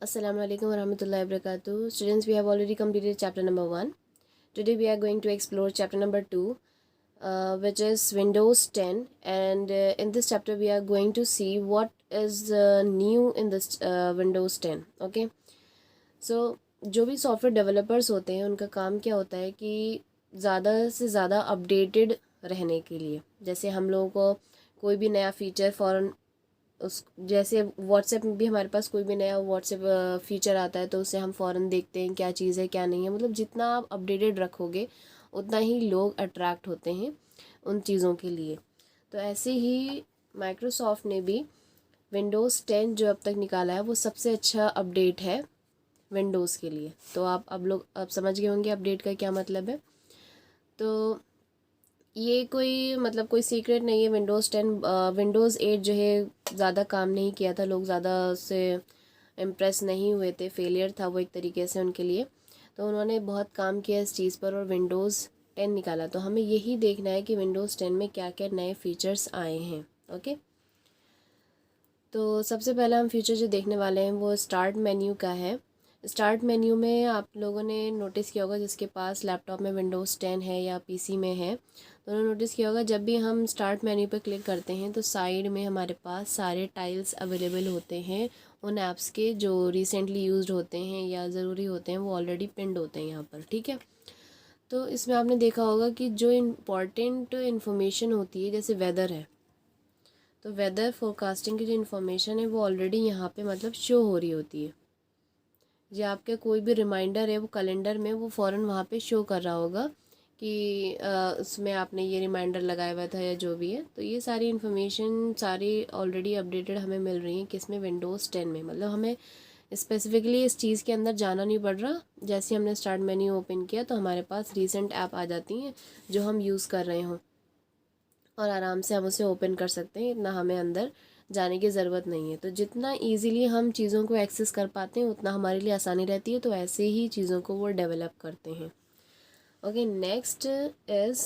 Assalamu alaikum warahmatullahi wabarakatuh. Students, we have already completed chapter number 1. Today we are going to explore chapter number 2, which is Windows 10. And in this chapter we are going to see what is new in this Windows 10. Okay. So जो भी software developers होते हैं उनका काम क्या होता है कि ज़्यादा से ज़्यादा अपडेटेड रहने के लिए, जैसे हम लोगों को कोई भी नया फीचर फ़ौरन उस जैसे व्हाट्सएप में भी हमारे पास कोई भी नया व्हाट्सएप फीचर आता है तो उसे हम फ़ौरन देखते हैं क्या चीज़ है क्या नहीं है। मतलब जितना आप अपडेटेड रखोगे उतना ही लोग अट्रैक्ट होते हैं उन चीज़ों के लिए। तो ऐसे ही माइक्रोसॉफ्ट ने भी विंडोज़ 10 जो अब तक निकाला है वो सबसे अच्छा अपडेट है विंडोज़ के लिए। तो आप अब समझ गए होंगे अपडेट का क्या मतलब है। तो ये कोई सीक्रेट नहीं है। विंडोज़ 8 जो है ज़्यादा काम नहीं किया था, लोग ज़्यादा से इम्प्रेस नहीं हुए थे, फेलियर था वो एक तरीके से उनके लिए। तो उन्होंने बहुत काम किया इस चीज़ पर और विंडोज़ 10 निकाला। तो हमें यही देखना है कि विंडोज़ 10 में क्या क्या नए फीचर्स आए हैं। ओके, तो सबसे पहला हम फीचर जो देखने वाले हैं वो स्टार्ट मेन्यू का है। स्टार्ट मेन्यू में आप लोगों ने नोटिस किया होगा, जिसके पास लैपटॉप में विंडोज़ 10 है या पीसी में है तो उन्होंने नोटिस किया होगा जब भी हम स्टार्ट मेन्यू पर क्लिक करते हैं तो साइड में हमारे पास सारे टाइल्स अवेलेबल होते हैं उन ऐप्स के जो रिसेंटली यूज्ड होते हैं या ज़रूरी होते हैं, वो ऑलरेडी पिंड होते हैं यहाँ पर। ठीक है, तो इसमें आपने देखा होगा कि जो इम्पॉर्टेंट इन्फॉर्मेशन होती है जैसे वेदर है, तो वेदर फोरकास्टिंग की जो इन्फॉर्मेशन है वो ऑलरेडी यहाँ पे मतलब शो हो रही होती है। जो आपके कोई भी रिमाइंडर है वो कैलेंडर में वो फ़ौरन वहाँ पे शो कर रहा होगा कि उसमें आपने ये रिमाइंडर लगाया हुआ था या जो भी है। तो ये सारी इन्फॉर्मेशन सारी ऑलरेडी अपडेटेड हमें मिल रही है किसमें, विंडोज़ 10 में। मतलब हमें स्पेसिफिकली इस चीज़ के अंदर जाना नहीं पड़ रहा। जैसे हमने स्टार्ट मेन्यू ओपन किया तो हमारे पास रीसेंट ऐप आ जाती हैं जो हम यूज़ कर रहे हों और आराम से हम उसे ओपन कर सकते हैं, इतना हमें अंदर जाने की ज़रूरत नहीं है। तो जितना इजीली हम चीज़ों को एक्सेस कर पाते हैं उतना हमारे लिए आसानी रहती है। तो ऐसे ही चीज़ों को वो डेवलप करते हैं। ओके, नेक्स्ट इज़,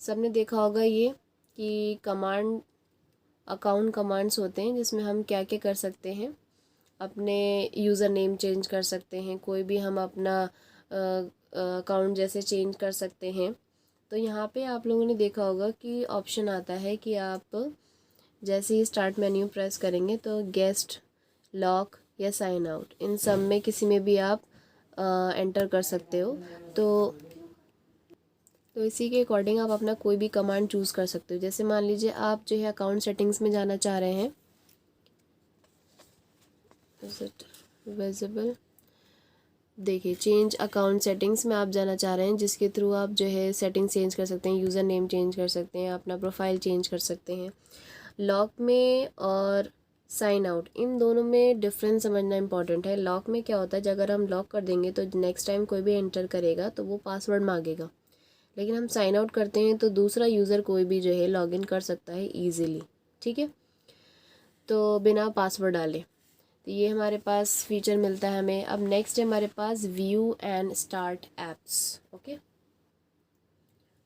सबने देखा होगा ये कि अकाउंट कमांड्स होते हैं जिसमें हम क्या क्या कर सकते हैं। अपने यूज़र नेम चेंज कर सकते हैं, कोई भी हम अपना अकाउंट जैसे चेंज कर सकते हैं। तो यहाँ पे आप लोगों ने देखा होगा कि ऑप्शन आता है कि आप जैसे ही स्टार्ट मेन्यू प्रेस करेंगे तो गेस्ट, लॉक या साइन आउट, इन सब में किसी में भी आप एंटर कर सकते हो। तो इसी के अकॉर्डिंग आप अपना कोई भी कमांड चूज़ कर सकते हो। जैसे मान लीजिए आप जो है अकाउंट सेटिंग्स में जाना चाह रहे हैं, इज इट विजिबल, देखिए चेंज अकाउंट सेटिंग्स में आप जाना चाह रहे हैं, जिसके थ्रू आप जो है सेटिंग चेंज कर सकते हैं, यूज़र नेम चेंज कर सकते हैं, अपना प्रोफाइल चेंज कर सकते हैं। लॉक में और साइन आउट, इन दोनों में डिफरेंस समझना इंपॉर्टेंट है। लॉक में क्या होता है, अगर हम लॉक कर देंगे तो नेक्स्ट टाइम कोई भी एंटर करेगा तो वो पासवर्ड मांगेगा, लेकिन हम साइन आउट करते हैं तो दूसरा यूज़र कोई भी जो है लॉगिन कर सकता है ईजिली। ठीक है, तो बिना पासवर्ड डाले। तो ये हमारे पास फीचर मिलता है हमें। अब नेक्स्ट है हमारे पास view and start apps. Okay,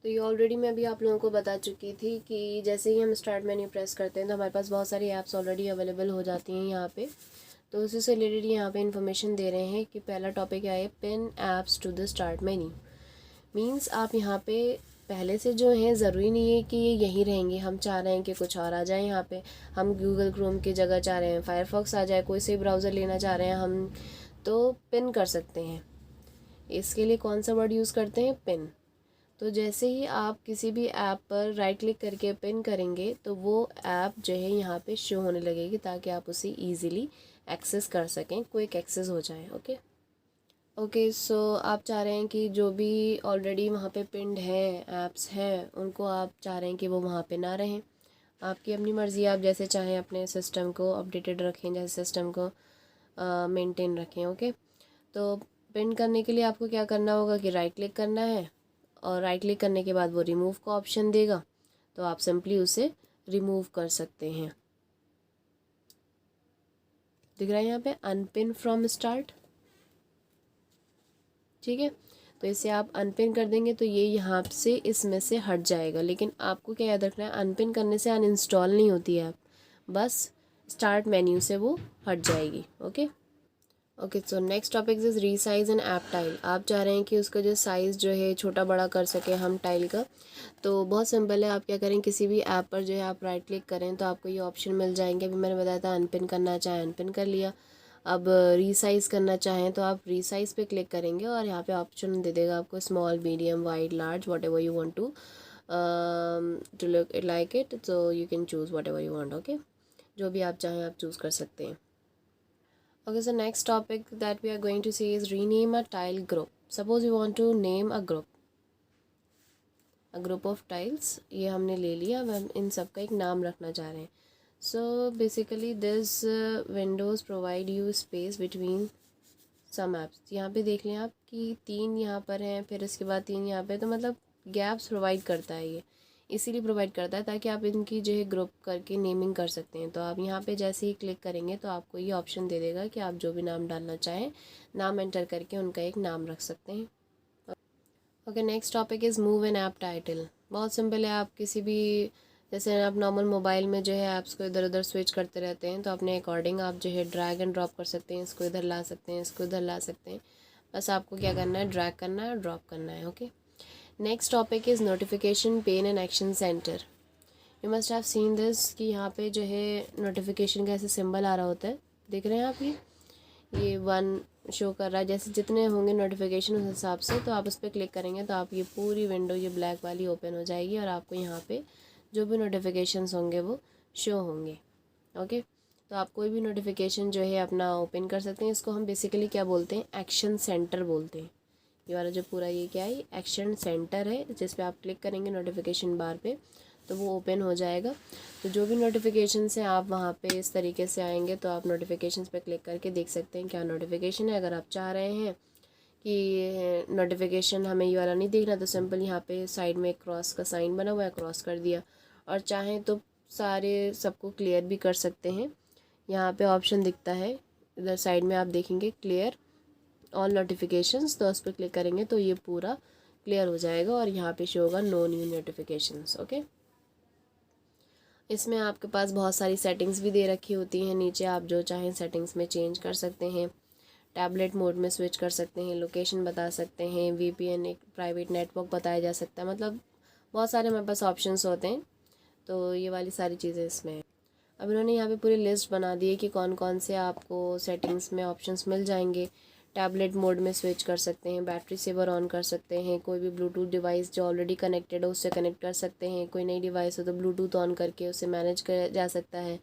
तो ये ऑलरेडी मैं अभी आप लोगों को बता चुकी थी कि जैसे ही हम स्टार्ट मेन्यू प्रेस करते हैं तो हमारे पास बहुत सारी ऐप्स ऑलरेडी अवेलेबल हो जाती हैं यहाँ पे। तो उसी से रिलेटेड यहाँ पे इन्फॉर्मेशन दे रहे हैं कि पहला टॉपिक क्या है, pin apps to the start menu. Means आप यहाँ पे पहले से जो हैं, ज़रूरी नहीं है कि ये यहीं रहेंगे। हम चाह रहे हैं कि कुछ और आ जाए यहाँ पे, हम गूगल क्रोम की जगह चाह रहे हैं फायरफॉक्स आ जाए, कोई से ब्राउज़र लेना चाह रहे हैं हम, तो पिन कर सकते हैं। इसके लिए कौन सा वर्ड यूज़ करते हैं, पिन। तो जैसे ही आप किसी भी ऐप पर राइट क्लिक करके पिन करेंगे तो वो ऐप जो है यहाँ पे शो होने लगेगी ताकि आप उसे ईज़िली एक्सेस कर सकें, क्विक एक्सेस हो जाए। ओके, सो आप चाह रहे हैं कि जो भी ऑलरेडी वहाँ पे पिंड है ऐप्स हैं उनको आप चाह रहे हैं कि वो वहाँ पे ना रहें। आपकी अपनी मर्ज़ी, आप जैसे चाहें अपने सिस्टम को अपडेटेड रखें, जैसे सिस्टम को मेंटेन रखें। ओके, तो पिन करने के लिए आपको क्या करना होगा कि राइट क्लिक करना है और राइट क्लिक करने के बाद वो रिमूव का ऑप्शन देगा, तो आप सिंपली उसे रिमूव कर सकते हैं। दिख रहा है यहाँ पे अनपिन फ्रॉम स्टार्ट। ठीक है, तो इसे आप अनपिन कर देंगे तो ये यहाँ से इसमें से हट जाएगा। लेकिन आपको क्या याद रखना है, अनपिन करने से अनइंस्टॉल नहीं होती है ऐप, बस स्टार्ट मेन्यू से वो हट जाएगी। Okay okay, so next topic is resize an app tile. आप चाह रहे हैं कि उसका जो साइज़ जो है छोटा बड़ा कर सके हम टाइल का, तो बहुत सिंपल है। आप क्या करें, किसी भी ऐप पर जो है आप राइट क्लिक करें तो आपको ये ऑप्शन मिल जाएंगे। अभी मैंने बताया था अनपिन करना चाहें अनपिन कर लिया। अब रीसाइज़ करना चाहें तो आप रीसाइज़ पे क्लिक करेंगे और यहाँ पे ऑप्शन दे देगा आपको small medium wide large whatever you want to look it like it, so you can choose whatever you want. Okay, जो भी आप चाहें आप चूज़ कर सकते हैं। Okay, so next topic that we are going to see is rename a tile group. Suppose you want to name a group of tiles. ये हमने ले लिया, अब हम इन सब का एक नाम रखना चाह रहे हैं। So basically this windows provide you space between some apps. यहाँ पे देख लें आप कि 3 यहाँ पर हैं, फिर इसके बाद 3 यहाँ पे, तो मतलब गैप्स प्रोवाइड करता है ये, इसीलिए प्रोवाइड करता है ताकि आप इनकी जो है ग्रुप करके नेमिंग कर सकते हैं। तो आप यहाँ पे जैसे ही क्लिक करेंगे तो आपको ये ऑप्शन दे देगा कि आप जो भी नाम डालना चाहें नाम एंटर करके उनका एक नाम रख सकते हैं। Okay, next topic is move an app title. बहुत सिंपल है। आप किसी भी, जैसे आप नॉर्मल मोबाइल में जो है ऐप्स को इधर उधर स्विच करते रहते हैं, तो अपने अकॉर्डिंग आप जो है ड्रैग एंड ड्रॉप कर सकते हैं। इसको इधर ला सकते हैं, इसको इधर ला सकते हैं। बस आपको क्या करना है, ड्रैग करना है और ड्रॉप करना है। Okay, next topic is notification pane and action centre. You must have seen this कि यहाँ पे जो है नोटिफिकेशन का ऐसे सिंबल आ रहा होता है, देख रहे हैं आप ये 1 शो कर रहा है। जैसे जितने होंगे नोटिफिकेशन उस हिसाब से, तो आप उस पर क्लिक करेंगे तो आप ये पूरी विंडो ये ब्लैक वाली ओपन हो जाएगी और आपको यहाँ पे जो भी नोटिफिकेशंस होंगे वो शो होंगे। ओके, तो आप कोई भी नोटिफिकेशन जो है अपना ओपन कर सकते हैं। इसको हम बेसिकली क्या बोलते हैं, एक्शन सेंटर बोलते हैं। ये वाला जो पूरा ये क्या है, एक्शन सेंटर है, जिस पे आप क्लिक करेंगे नोटिफिकेशन बार पे तो वो ओपन हो जाएगा। तो जो भी नोटिफिकेशंस हैं आप वहाँ पे इस तरीके से आएंगे तो आप नोटिफिकेशंस पे क्लिक करके देख सकते हैं क्या नोटिफिकेशन है। अगर आप चाह रहे हैं कि नोटिफिकेशन हमें ये वाला नहीं देखना तो सिंपल यहाँ पे साइड में एक क्रॉस का साइन बना हुआ है, क्रॉस कर दिया। और चाहें तो सारे सबको क्लियर भी कर सकते हैं। यहाँ पे ऑप्शन दिखता है इधर साइड में, आप देखेंगे क्लियर ऑल नोटिफिकेशंस, तो उस पर क्लिक करेंगे तो ये पूरा क्लियर हो जाएगा और यहाँ पे शो होगा नो न्यू नोटिफिकेशंस। ओके, इसमें आपके पास बहुत सारी सेटिंग्स भी दे रखी होती हैं। नीचे आप जो चाहें सेटिंग्स में चेंज कर सकते हैं। टैबलेट मोड में स्विच कर सकते हैं, लोकेशन बता सकते हैं, वीपीएन एक प्राइवेट नेटवर्क बताया जा सकता है। मतलब बहुत सारे हमारे पास ऑप्शंस होते हैं। तो ये वाली सारी चीज़ें इसमें हैं। अब इन्होंने यहाँ पे पूरी लिस्ट बना दी है कि कौन कौन से आपको सेटिंग्स में ऑप्शंस मिल जाएंगे। टैबलेट मोड में स्विच कर सकते हैं, बैटरी सेवर ऑन कर सकते हैं, कोई भी ब्लूटूथ डिवाइस जो ऑलरेडी कनेक्टेड हो उससे कनेक्ट कर सकते हैं, कोई नई डिवाइस हो तो ब्लूटूथ ऑन करके उसे मैनेज किया जा सकता है,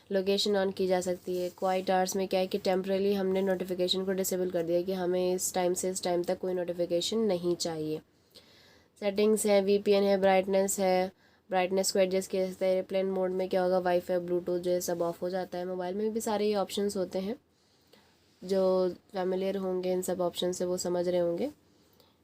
लोकेशन ऑन की जा सकती है। क्वाइट आवर्स में क्या है कि टेम्परेली हमने नोटिफिकेशन को डिसेबल कर दिया कि हमें इस टाइम से इस टाइम तक कोई नोटिफिकेशन नहीं चाहिए। सेटिंग्स है, वीपीएन है, ब्राइटनेस को एडजस्ट किया जाता है। एयरप्लेन मोड में क्या होगा, वाईफाई ब्लूटूथ जो है सब ऑफ हो जाता है। मोबाइल में भी सारे ये ऑप्शंस होते हैं, जो फैमिलियर होंगे इन सब ऑप्शन से वो समझ रहे होंगे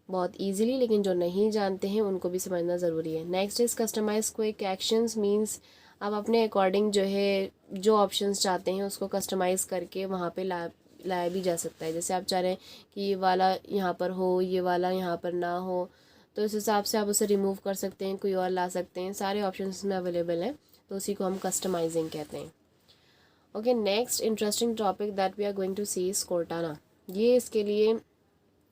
बहुत इजीली, लेकिन जो नहीं जानते हैं उनको भी समझना ज़रूरी है। Next is customise quick actions, means आप अपने अकॉर्डिंग जो है जो ऑप्शंस चाहते हैं उसको कस्टमाइज़ करके वहाँ पे लाया भी जा सकता है। जैसे आप चाह रहे हैं कि ये वाला यहाँ पर हो, ये वाला यहाँ पर ना हो, तो इस हिसाब से आप उसे रिमूव कर सकते हैं, कोई और ला सकते हैं। सारे ऑप्शन इसमें अवेलेबल हैं, तो उसी को हम कस्टमाइजिंग कहते हैं। Okay, next interesting topic that we are going to see is Cortana. ये इसके लिए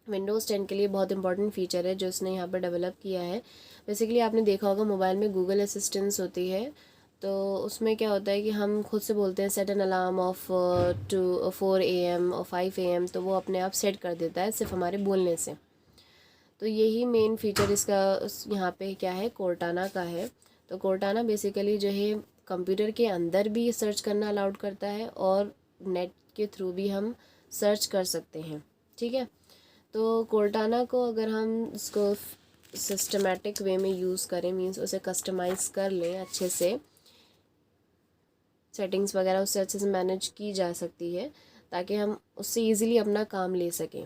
विंडोज़ 10 के लिए बहुत इंपॉर्टेंट फीचर है जो इसने यहाँ पर डेवलप किया है। बेसिकली आपने देखा होगा मोबाइल में गूगल असिस्टेंस होती है, तो उसमें क्या होता है कि हम खुद से बोलते हैं set an alarm off 4 AM और 5 AM, तो वो अपने आप सेट कर देता है सिर्फ हमारे बोलने से। तो यही मेन फीचर इसका यहाँ पे क्या है, कोर्टाना का है। तो कोर्टाना बेसिकली जो है कंप्यूटर के अंदर भी सर्च करना अलाउड करता है और नेट के थ्रू भी हम सर्च कर सकते हैं। ठीक है, तो कोर्टाना को अगर हम इसको सिस्टमेटिक वे में यूज़ करें, मीन्स उसे कस्टमाइज़ कर लें अच्छे से, सेटिंग्स वगैरह उससे अच्छे से मैनेज की जा सकती है ताकि हम उससे इजीली अपना काम ले सकें।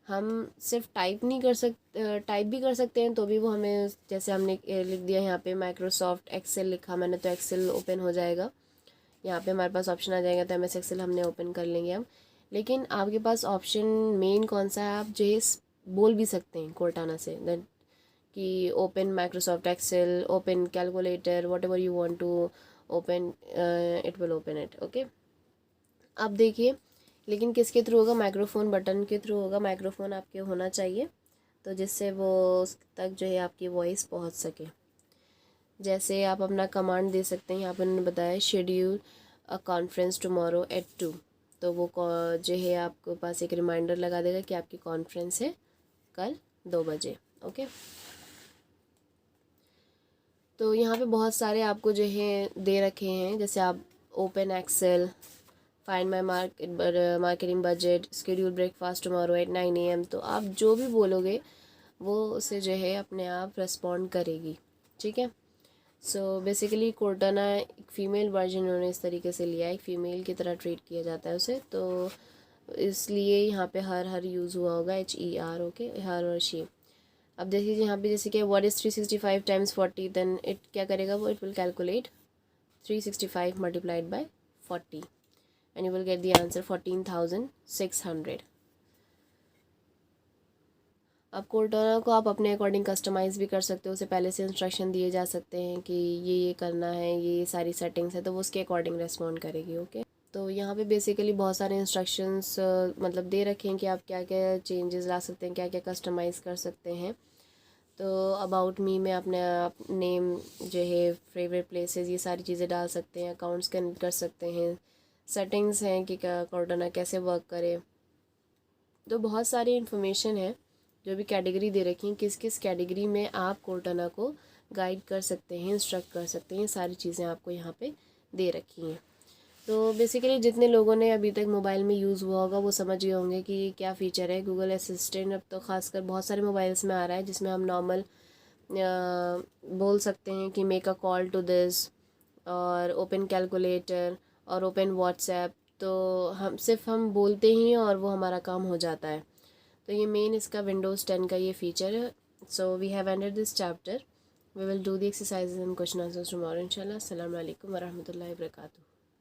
हम सिर्फ टाइप नहीं कर सकते, टाइप भी कर सकते हैं तो भी वो हमें, जैसे हमने लिख दिया यहाँ पे माइक्रोसॉफ्ट एक्सेल लिखा मैंने तो एक्सेल ओपन हो जाएगा। यहाँ पे हमारे पास ऑप्शन आ जाएगा तो MS एक्सेल हमने ओपन कर लेंगे हम। लेकिन आपके पास ऑप्शन मेन कौन सा है, आप जो है बोल भी सकते हैं कोर्टाना से दैट कि open Microsoft Excel, open calculator, whatever you want to, open it will open it. Okay, अब देखिए, लेकिन किसके थ्रू होगा? माइक्रोफोन बटन के थ्रू होगा। माइक्रोफोन आपके होना चाहिए तो जिससे वो उस तक जो है आपकी वॉइस पहुंच सके। जैसे आप अपना कमांड दे सकते हैं, यहाँ पर उन्होंने बताया schedule a conference tomorrow at 2, तो वो जो है आपके पास एक रिमाइंडर लगा देगा कि आपकी कॉन्फ्रेंस है कल 2 बजे। ओके, तो यहाँ पे बहुत सारे आपको जो है दे रखे हैं, जैसे आप open Excel, find my marketing budget, schedule breakfast tomorrow at 9 AM। तो आप जो भी बोलोगे वो उसे जो है अपने आप रेस्पॉन्ड करेगी। ठीक है, सो बेसिकली कोर्टाना एक फ़ीमेल वर्जन उन्होंने इस तरीके से लिया है, एक फ़ीमेल की तरह ट्रीट किया जाता है उसे, तो इसलिए यहाँ पे हर यूज़ हुआ होगा HER। ओके, हर और शी। अब देखिए यहाँ पे जैसे कि what is 365 times 40, then it क्या करेगा वो, it will calculate 365 multiplied by 40 and you will get the answer 14,600। अब कोर्टाना को आप अपने अकॉर्डिंग कस्टमाइज़ भी कर सकते हो, उसे पहले से इंस्ट्रक्शन दिए जा सकते हैं कि ये करना है, ये सारी सेटिंग्स है, तो वो उसके अकॉर्डिंग रेस्पॉन्ड करेगी। ओके, तो यहाँ पे बेसिकली बहुत सारे इंस्ट्रक्शंस मतलब दे रखे हैं कि आप क्या क्या चेंजेस ला सकते हैं, क्या क्या कस्टमाइज़ कर सकते हैं। तो अबाउट मी में अपने आप नेम जो है, फेवरेट प्लेसेस, ये सारी चीज़ें डाल सकते हैं, अकाउंट्स कनेक्ट कर सकते हैं, सेटिंग्स हैं कि कोर्टाना कैसे वर्क करे। तो बहुत सारी इन्फॉर्मेशन है जो भी कैटेगरी दे रखी हैं, किस किस कैटेगरी में आप कोर्टाना को गाइड कर सकते हैं, इंस्ट्रक्ट कर सकते हैं, सारी चीज़ें आपको यहाँ पे दे रखी हैं। तो बेसिकली जितने लोगों ने अभी तक मोबाइल में यूज़ हुआ होगा वो समझ गए होंगे कि क्या फ़ीचर है गूगल असिस्टेंट। अब तो खासकर बहुत सारे मोबाइल्स में आ रहा है जिसमें हम नॉर्मल बोल सकते हैं कि make a call to this, और ओपन कैलकुलेटर, और ओपन व्हाट्सएप। तो हम बोलते ही हैं और वो हमारा काम हो जाता है। तो ये मेन इसका विंडोज़ 10 का ये फीचर है। So we have ended this chapter. We will do the exercises and question answers tomorrow इंशाल्लाह। अस्सलाम वालेकुम वरहमतुल्लाहि वबरकातुहू।